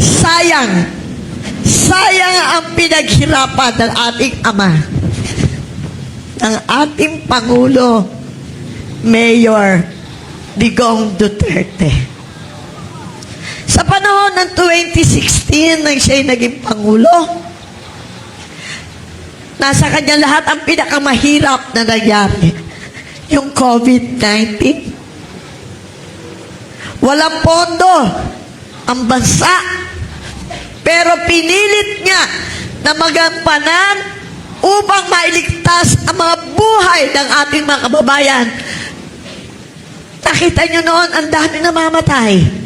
Sayang. Sayang ang pinaghirapan ng ating ama, ng ating Pangulo, Mayor Digong Duterte. Sa panahon ng 2016, nang siya'y naging Pangulo, nasa kanya lahat ang pinakamahirap na nangyari, yung COVID-19. Walang pondo ang bansa, pero pinilit niya na magampanan upang mailigtas ang mga buhay ng ating mga kababayan. Nakita niyo noon, ang dami namamatay.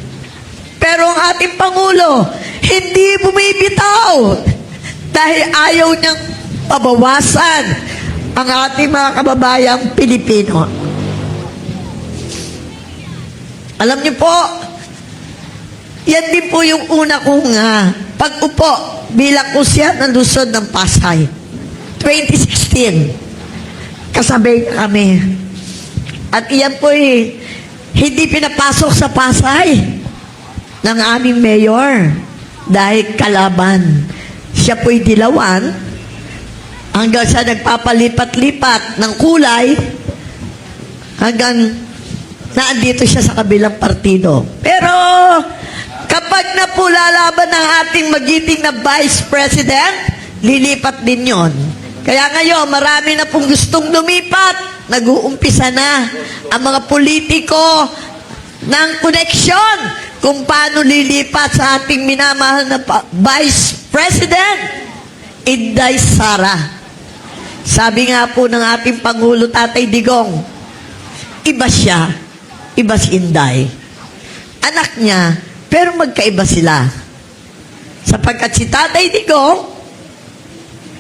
Pero ang ating Pangulo, hindi bumibitaw dahil ayaw niyang pabawasan ang ating mga kababayang Pilipino. Alam niyo po, yan din po yung una kong pag-upo bilang kusya ng Luzon ng Pasay. 2016, kasabay kami. At iyan po hindi pinapasok sa Pasay ng aming mayor dahil kalaban. Siya po'y dilawan hanggang sa nagpapalipat-lipat ng kulay hanggang naandito siya sa kabilang partido. Pero kapag na po lalaban ng ating magiting na Vice President, lilipat din yon. Kaya ngayon, marami na pong gustong lumipat. Nag-uumpisa na ang mga politiko ng koneksyon kung paano lilipat sa ating minamahal na Vice President, Inday Sara. Sabi nga po ng ating Pangulo, Tatay Digong, iba siya, iba si Inday. Anak niya, pero magkaiba sila. Sapagkat si Tatay Digong,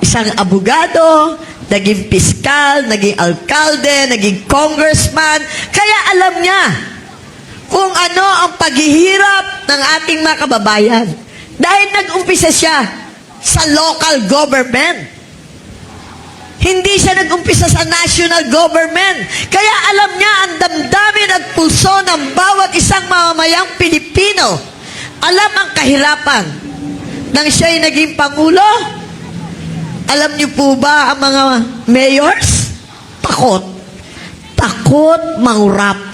isang abogado, naging piskal, naging alkalde, naging congressman, kaya alam niya kung ano ang paghihirap ng ating mga kababayan. Dahil nag-umpisa siya sa local government. Hindi siya nag-umpisa sa national government. Kaya alam niya ang damdamin at pulso ng bawat isang mamamayang Pilipino. Alam ang kahirapan nang siya'y naging Pangulo. Alam niyo po ba ang mga mayors? Takot. Takot mangurap.